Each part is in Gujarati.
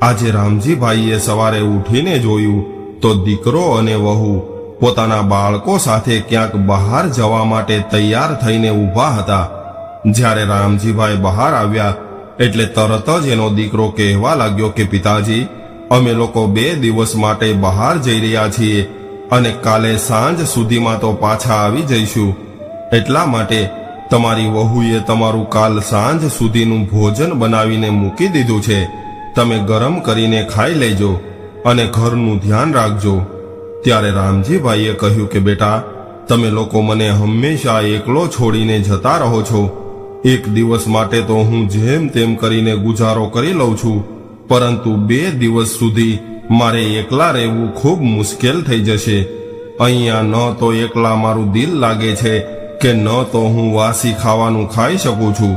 આજે રામજીભાઈએ સવારે ઉઠીને જોયું તો દીકરો અને વહુ પોતાના બાળકો સાથે ક્યાંક બહાર જવા માટે તૈયાર થઈને ઊભા હતા। જ્યારે રામજીભાઈ બહાર આવ્યા એટલે તરત જ એનો દીકરો કહેવા લાગ્યો કે પિતાજી, અમે લોકો 2 દિવસ માટે બહાર જઈ રહ્યા છીએ અને કાલે સાંજ સુધીમાં તો પાછા આવી જઈશું। એટલા માટે તમારી વહુએ તમારું કાલ સાંજ સુધીનું ભોજન બનાવીને મૂકી દીધું છે। તમે ગરમ કરીને ખાઈ લેજો અને ઘરનું ધ્યાન રાખજો। ત્યારે રામજીભાઈએ કહ્યું કે બેટા, તમે લોકો મને હંમેશા એકલો છોડીને જતા રહો છો। 1 દિવસ માટે તો હું જેમ તેમ કરીને ગુજારો કરી લઉં છું, પરંતુ 2 દિવસ સુધી મારે એકલા રહેવું ખૂબ મુશ્કેલ થઈ જશે। અહીંયા ન તો એકલા મારું દિલ લાગે છે કે ન તો હું વાસી ખાવાનું ખાઈ શકું છું।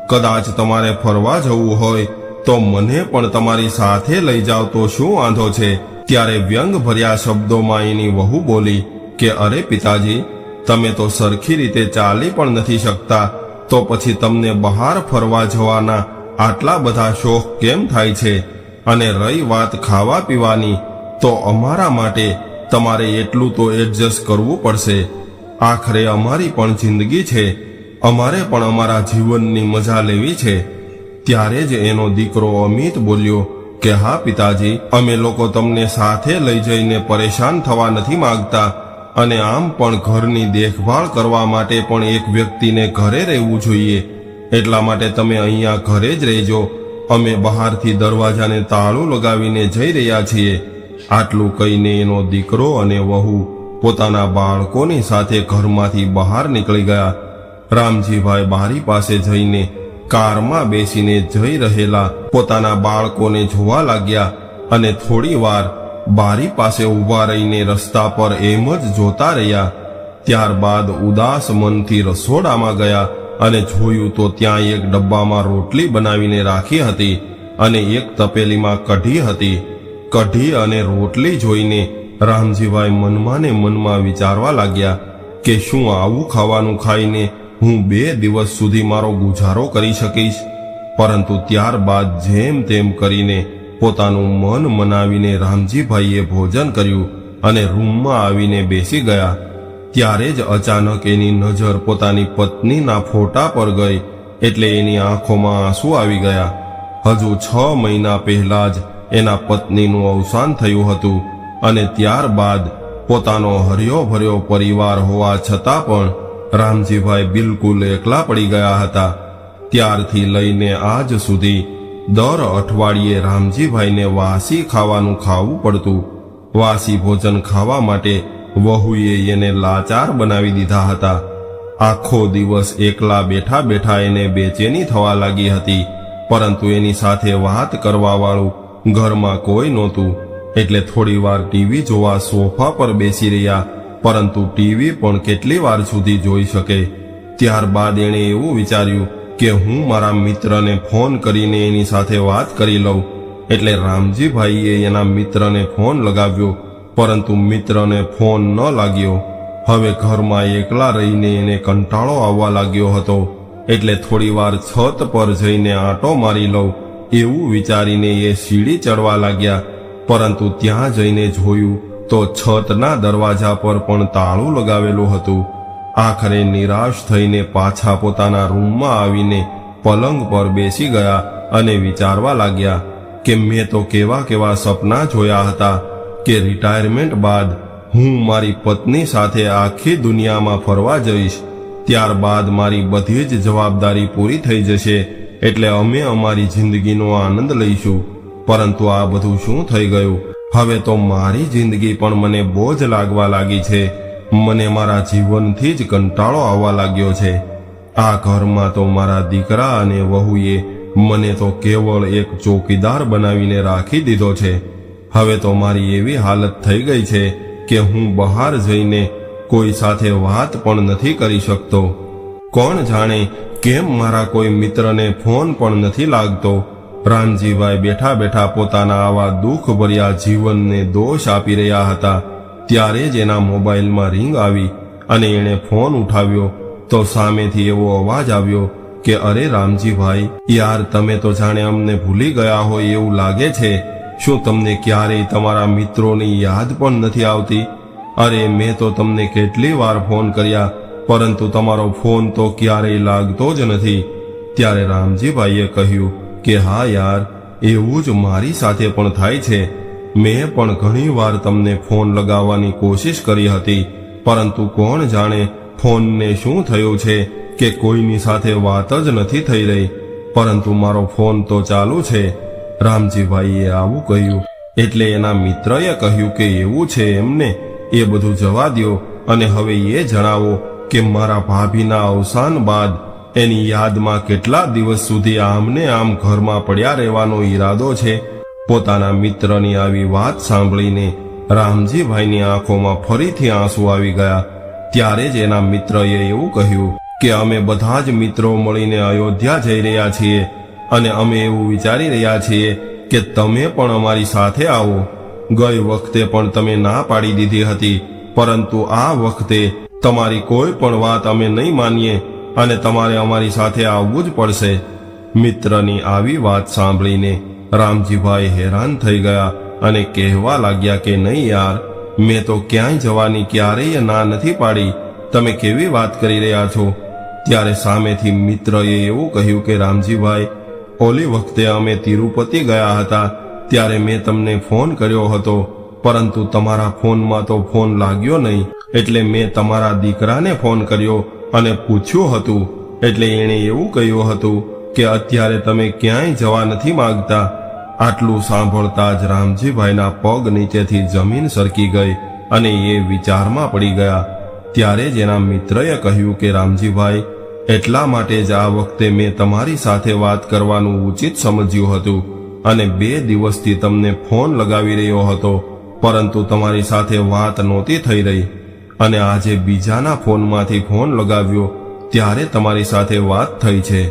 કદાચ તમારે ફરવા જવું હોય તો મને પણ તમારી સાથે લઈ જાવ તો શું વાંધો છે? ત્યારે વ્યંગ ભર્યા શબ્દોમાં એની વહુ બોલી કે અરે પિતાજી, તમે તો સરખી રીતે ચાલી પણ નથી શકતા, તો પછી તમને બહાર ફરવા જવાના આટલા બધા શોખ કેમ થાય છે? અને રહી વાત ખાવા પીવાની, તો અમારા માટે તમારે એટલું તો એડજસ્ટ કરવું પડશે। આખરે અમારી પણ જિંદગી છે, અમારે પણ અમારા જીવનની મજા લેવી છે। ત્યારે જ એનો દીકરો અમિત બોલ્યો કે હા પિતાજી, અમે લોકો તમને સાથે લઈ જઈને પરેશાન થવા નથી માંગતા, અને આમ પણ ઘરની દેખભાળ કરવા માટે પણ એક વ્યક્તિને ઘરે રહેવું જોઈએ। એટલા માટે તમે અહીંયા ઘરે જ રહેજો, અમે બહારથી દરવાજાને તાળું લગાવીને જઈ રહ્યા છીએ। આટલું કહીને એનો દીકરો અને વહુ પોતાના બાળકોની સાથે ઘરમાંથી બહાર નીકળી ગયા। રામજીભાઈ બારી પાસે જઈને કારમાં બેસીને જઈ રહેલા પોતાના બાળકોને જોવા લાગ્યા અને થોડી વાર બારી પાસે ઊભા રહીને રસ્તા પર એમ જ જોતા રહ્યા। ત્યારબાદ ઉદાસ મનથી રસોડામાં ગયા અને જોયું તો ત્યાં એક ડબ્બામાં રોટલી બનાવીને રાખી હતી અને એક તપેલીમાં કઢી હતી। કઢી અને રોટલી જોઈને રામજીભાઈ મનમાં ને મનમાં વિચારવા લાગ્યા કે શું આવું ખાવાનું ખાઈને હું 2 દિવસ સુધી મારો ગુજારો કરી શકીશ? પરંતુ ત્યારબાદ જેમ તેમ કરીને પોતાનું મન મનાવીને રામજીભાઈએ ભોજન કર્યું અને રૂમમાં આવીને બેસી ગયા। ત્યારે જ અચાનક એની નજર પોતાની પત્નીના ફોટા પર ગઈ એટલે એની આંખોમાં આંસુ આવી ગયા। હજુ 6 મહિના પહેલા જ એના પત્નીનું અવસાન થયું હતું અને ત્યારબાદ પોતાનો હર્યો ભર્યો પરિવાર હોવા છતાં પણ રામજીભાઈ બિલકુલ એકલા પડી ગયા હતા। ત્યારથી લઈને આજ સુધી દર અઠવાડિયે રામજીભાઈને વાસી ખાવાનું ખાવું પડતું। વાસી ભોજન ખાવા માટે વહુએ એને લાચાર બનાવી દીધા હતા। આખો દિવસ એકલા બેઠા બેઠા એને બેચેની થવા લાગી હતી, પરંતુ એની સાથે વાત કરવા વાળું ઘરમાં કોઈ નહોતું। એટલે થોડી વાર ટીવી જોવા સોફા પર બેસી રહ્યા, પરંતુ ટીવી પણ કેટલી વાર સુધી જોઈ શકે? ત્યારબાદ એણે એવું વિચાર્યું કે હું મારા મિત્રને ફોન કરીને એની સાથે વાત કરી લઉં। એટલે રામજીભાઈએ એના મિત્રને ફોન લગાવ્યો, પરંતુ મિત્રને ફોન ન લાગ્યો। હવે ઘરમાં એકલા રહીને એને કંટાળો આવવા લાગ્યો હતો, એટલે થોડી વાર છત પર જઈને આંટો મારી લઉં એવું વિચારીને એ સીડી ચડવા લાગ્યા। પરંતુ ત્યાં જઈને જોયું તો છતના દરવાજા પર પણ તાળું લગાવેલું હતું। આખરે નિરાશ થઈને પાછા પોતાના રૂમમાં આવીને પલંગ પર બેસી ગયા અને વિચારવા લાગ્યા કે મેં તો કેવા કેવા સપના જોયા હતા કે રિટાયરમેન્ટ બાદ હું મારી પત્ની સાથે આખી દુનિયામાં ફરવા જઈશ। ત્યારબાદ મારી બધી જ જવાબદારી પૂરી થઈ જશે, એટલે અમે અમારી જિંદગીનો આનંદ લઈશું। પરંતુ આ બધું શું થઈ ગયું? હવે તો મારી જિંદગી પણ મને બોજ લાગવા લાગી છે। મને મારા જીવનથી જ કંટાળો આવવા લાગ્યો છે। આ ઘરમાં તો મારા દીકરા અને વહુએ મને તો કેવળ એક ચોકીદાર બનાવીને રાખી દીધો છે। હવે તો મારી એવી હાલત થઈ ગઈ છે કે હું બહાર જઈને કોઈ સાથે વાત પણ નથી કરી શકતો। કોણ જાણે કેમ મારા કોઈ મિત્રને ફોન પણ નથી લાગતો। રામજીભાઈ બેઠા બેઠા પોતાના આવા દુઃખભર્યા જીવનને દોષ આપી રહ્યા હતા। ત્યારે જ એના મોબાઈલમાં રિંગ આવી અને એણે ફોન ઉઠાવ્યો તો સામેથી એવો અવાજ આવ્યો કે અરે રામજીભાઈ, યાર તમે તો જાણે અમને ભૂલી ગયા હોય એવું લાગે છે. શું તમને ક્યારેય તમારા મિત્રોની યાદ પણ નથી આવતી? અરે મેં તો તમને કેટલી વાર ફોન કર્યા, પરંતુ તમારો ફોન તો ક્યારેય લાગતો જ નથી. ત્યારે રામજીભાઈએ કહ્યું કે હા યાર, એવું જ મારી સાથે પણ થાય છે. મેં પણ ઘણી વાર તમને ફોન લગાવવાની કોશિશ કરી હતી, પરંતુ કોણ જાણે ફોનને શું થયું છે કે કોઈની સાથે વાત જ નથી થઈ રહી, પરંતુ મારો ફોન તો ચાલુ છે. રામજીભાઈએ આવું કહ્યું એટલે એના મિત્રએ કહ્યું કે એવું છે એમને, એ બધું જવા દ્યો અને હવે એ જણાવો કે મારા ભાભીના અવસાન બાદ એની યાદમાં કેટલા દિવસ સુધી આમને આમ ઘરમાં પડ્યા રહેવાનો ઈરાદો છે. પોતાના મિત્રની આવી વાત સાંભળીને રામજીભાઈની આંખોમાં ફરીથી આંસુ આવી ગયા. ત્યારે જ એના મિત્રએ એવું કહ્યું કે અમે બધા જ મિત્રો મળીને અયોધ્યા જઈ રહ્યા છીએ અને અમે એવું વિચારી રહ્યા છીએ કે તમે પણ અમારી સાથે આવો. ગઈ વખતે પણ તમે ના પાડી દીધી હતી, પરંતુ આ વખતે તમારી કોઈ પણ વાત અમે નહીં માનીએ અને તમારે અમારી સાથે આવવું જ પડશે. મિત્રની આવી વાત સાંભળીને રામજીભાઈ હેરાન થઈ ગયા અને કહેવા લાગ્યા કે નહીં યાર, મેં તો ક્યાંય જવાની ક્યારેય ના નથી પાડી, તમે કેવી વાત કરી રહ્યા છો? ત્યારે સામેથી મિત્રએ એવું કહ્યું કે રામજીભાઈ, ઓલી વખતે અમે તિરુપતિ ગયા હતા ત્યારે મેં તમને ફોન કર્યો હતો, પરંતુ તમારા ફોનમાં તો ફોન લાગ્યો નહીં, એટલે મેં તમારા દીકરાને ફોન કર્યો અને પૂછ્યું હતું, એટલે એણે એવું કહ્યું હતું કે અત્યારે તમે ક્યાંય જવા નથી માંગતા. આટલું સાંભળતા જ રામજીભાઈના પગ નીચેથી જમીન સરકી ગઈ અને એ વિચારમાં પડી ગયા. ત્યારે જ એના મિત્રએ કહ્યું કે રામજીભાઈ, એટલા માટે જ આ વખતે મેં તમારી સાથે વાત કરવાનું ઉચિત સમજ્યું હતું અને 2 દિવસથી તમને ફોન લગાવી રહ્યો હતો, પરંતુ તમારી સાથે વાત નહોતી થઈ રહી, અને આજે બીજાના ફોનમાંથી ફોન લગાવ્યો ત્યારે તમારી સાથે વાત થઈ છે.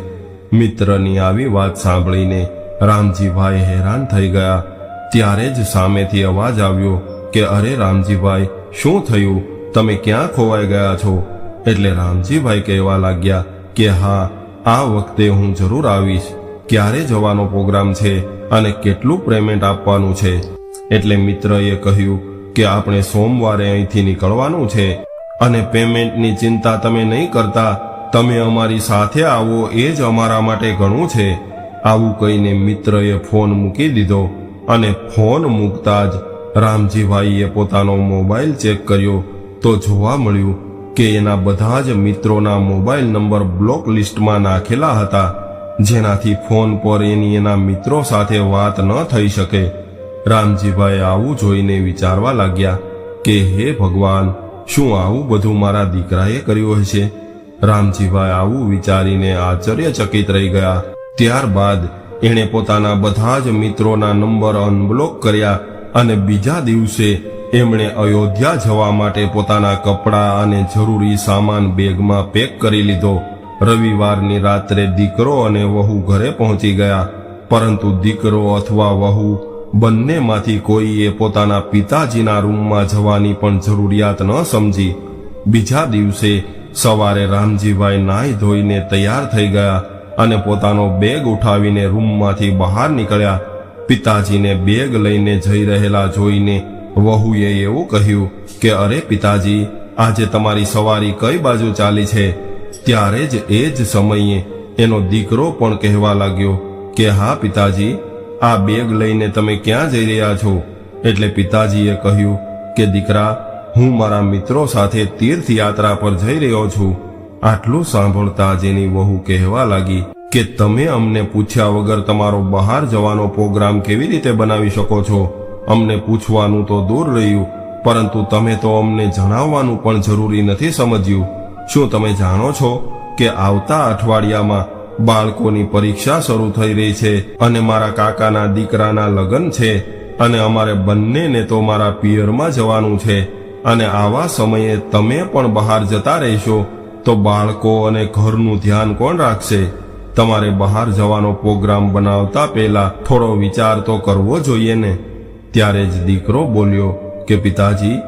મિત્રની આવી વાત સાંભળીને રામજીભાઈ હેરાન થઈ ગયા. ત્યારે જ સામેથી અવાજ આવ્યો કે અરે રામજીભાઈ, શું થયું? તમે ક્યાં ખોવાઈ ગયા છો? એટલે રામજીભાઈ કહેવા લાગ્યા કે હા, આ વખતે હું જરૂર આવીશ. ક્યારે જવાનો પ્રોગ્રામ છે અને કેટલું પેમેન્ટ આપવાનું છે? એટલે મિત્રએ કહ્યું કે આપણે સોમવારે અહીંથી નીકળવાનું છે અને પેમેન્ટની ચિંતા તમે નહીં કરતા, તમે અમારી સાથે આવો એ જ અમારા માટે ઘણું છે. આવું કહીને મિત્રએ ફોન મૂકી દીધો અને ફોન મૂકતા જ રામજીભાઈએ પોતાનો મોબાઈલ ચેક કર્યો તો જોવા મળ્યું કે એના બધા જ મિત્રોના મોબાઈલ નંબર બ્લોક લિસ્ટમાં નાખેલા હતા, જેનાથી ફોન પર એના મિત્રો સાથે વાત ન થઈ શકે. રામજીભાઈ આવું જોઈને વિચારવા લાગ્યા કે હે ભગવાન, શું આવું બધું મારા દીકરાએ કર્યું હશે? રામજીભાઈ આવું વિચારીને આશ્ચર્યચકિત રહી ગયા. ત્યારબાદ એણે પોતાના બધા જ મિત્રોના નંબર અનબ્લોક કર્યા અને બીજા દિવસે એમણે અયોધ્યા જવા માટે પોતાના કપડાં અને જરૂરી સામાન બેગમાં પેક કરી લીધો. રવિવારની રાત્રે દીકરો અને વહુ ઘરે પહોંચી ગયા, પરંતુ દીકરો અથવા વહુ બંનેમાંથી કોઈએ પોતાના પિતાજીના રૂમમાં જવાની પણ જરૂરિયાત ન સમજી. બીજા દિવસે સવારે રામજીભાઈ નાહી ધોઈને તૈયાર થઈ ગયા અને પોતાનો બેગ ઉઠાવીને રૂમમાંથી બહાર નીકળ્યા. પિતાજીને બેગ લઈને જઈ રહેલા જોઈને વહુએ એવું કહ્યું કે અરે પિતાજી, આજે તમારી સવારી કઈ બાજુ ચાલી છે? ત્યારે જ એ જ સમયે એનો દીકરો પણ કહેવા લાગ્યો કે હા પિતાજી, આ બેગ લઈને તમે ક્યાં જઈ રહ્યા છો? એટલે પિતાજીએ કહ્યું કે દીકરા, હું મારા મિત્રો સાથે તીર્થયાત્રા પર જઈ રહ્યો છું. આટલું સાંભળતા જ એની વહુ કહેવા લાગી કે તમે અમને પૂછ્યા વગર તમારો બહાર જવાનો પ્રોગ્રામ કેવી રીતે બનાવી શકો છો? અમને પૂછવાનું તો દૂર રહ્યું, પરંતુ તમે તો અમને જણાવવાનું પણ જરૂરી નથી સમજ્યું. શું તમે જાણો છો કે આવતા અઠવાડિયામાં બાળકોની પરીક્ષા શરૂ થઈ રહી છે અને મારા કાકાના દીકરાના લગ્ન છે અને અમારે બંનેને તો મારા પિયરમાં જવાનું છે, અને આવા સમયે તમે પણ બહાર જતા રહેશો તો બાળકો અને ઘરનું ધ્યાન કોણ રાખશે? તમારે બહાર જવાનો પ્રોગ્રામ બનાવતા પહેલા થોડો વિચાર તો કરવો જોઈએ ને. ત્યારે જ દીકરો બોલ્યો કે પિતાજી,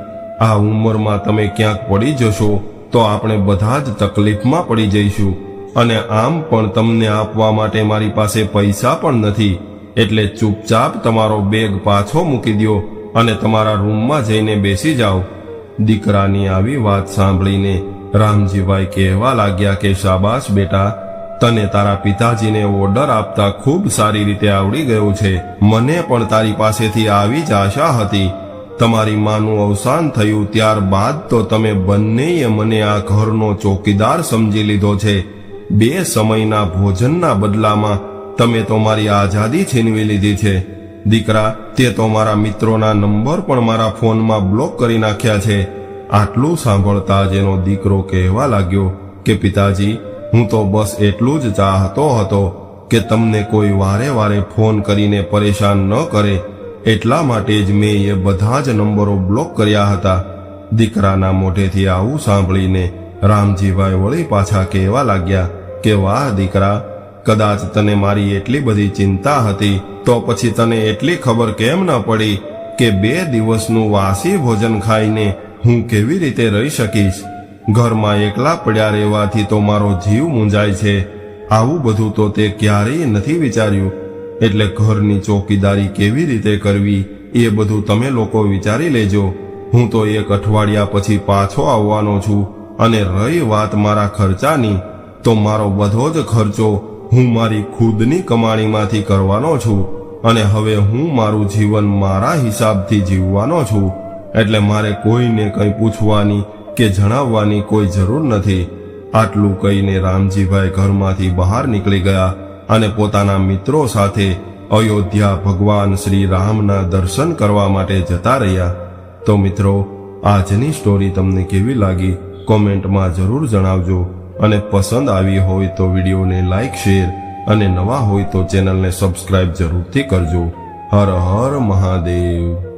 આ ઉંમરમાં તમે ક્યાંક પડી જશો તો આપણે બધા જ તકલીફમાં પડી જઈશું. અને આમ પણ તમને આપવા માટે મારી પાસે પૈસા પણ નથી, એટલે ચૂપચાપ તમારો બેગ પાછો મૂકી દ્યો અને તમારા રૂમમાં જઈને બેસી જાઓ. દીકરાની આવી વાત સાંભળીને રામજીભાઈ કહેવા લાગ્યા કે શાબાશ બેટા, તને તારા પિતાજીને ઓર્ડર આપતા ખૂબ સારી રીતે આવડી ગયું છે. મને પણ તારી પાસેથી આવી જ આશા હતી. તમારી માનું અવસાન થયું ત્યારબાદ તો તમે બંનેએ મને આ ઘરનો ચોકીદાર સમજી લીધો છે. 2 સમયના ભોજનના બદલામાં તમે તો મારી આઝાદી છીનવી લીધી છે. દીકરા, તે તો મારા મિત્રોના નંબર પણ મારા ફોનમાં બ્લોક કરી નાખ્યા છે. આટલું સાંભળતા જ એનો દીકરો કહેવા લાગ્યો કે પિતાજી, હું તો બસ એટલું જ ચાહતો હતો કે તમને કોઈ વારે વારે ફોન કરીને પરેશાન ન કરે, એટલા માટે જ મેં એ બધા જ નંબરો બ્લોક કર્યા હતા. દીકરાના મોઢેથી આવું સાંભળીને રામજીભાઈ વળી પાછા કહેવા લાગ્યા કે વાહ દીકરા, કદાચ તને મારી એટલી બધી ચિંતા હતી તો પછી તને એટલી ખબર કેમ ન પડી કે 2 દિવસનું વાસી ભોજન ખાઈને હું કેવી રીતે રહી શકીશ. ઘરમાં એકલા પડ્યા રહેવાથી તો મારો જીવ મૂંઝાય છે. આવું બધું તો તે ક્યારેય નથી વિચાર્યું. એટલે ઘરની ચોકીદારી કેવી રીતે કરવી એ બધું તમે લોકો વિચારી લેજો. હું તો 1 અઠવાડિયા પછી પાછો આવવાનો છું, અને રહી વાત મારા ખર્ચાની, તો મારો બધો જ ખર્ચો હું મારી ખુદની કમાણીમાંથી કરવાનો છું, અને હવે હું મારું જીવન મારા હિસાબથી જીવવાનો છું. એટલે મારે કોઈને કંઈ પૂછવાની કે જણાવવાની કોઈ જરૂર નથી. આટલું કહીને રામજીભાઈ ઘરમાંથી બહાર નીકળી ગયા અને પોતાના મિત્રો સાથે અયોધ્યા ભગવાન શ્રી રામના દર્શન કરવા માટે જતા રહ્યા. તો મિત્રો, આજની સ્ટોરી તમને કેવી લાગી કોમેન્ટમાં જરૂર જણાવજો, અને પસંદ આવી હોય તો વિડીયોને લાઈક, શેર અને નવા હોય તો ચેનલને સબસ્ક્રાઇબ જરૂરથી કરજો. હર હર મહાદેવ.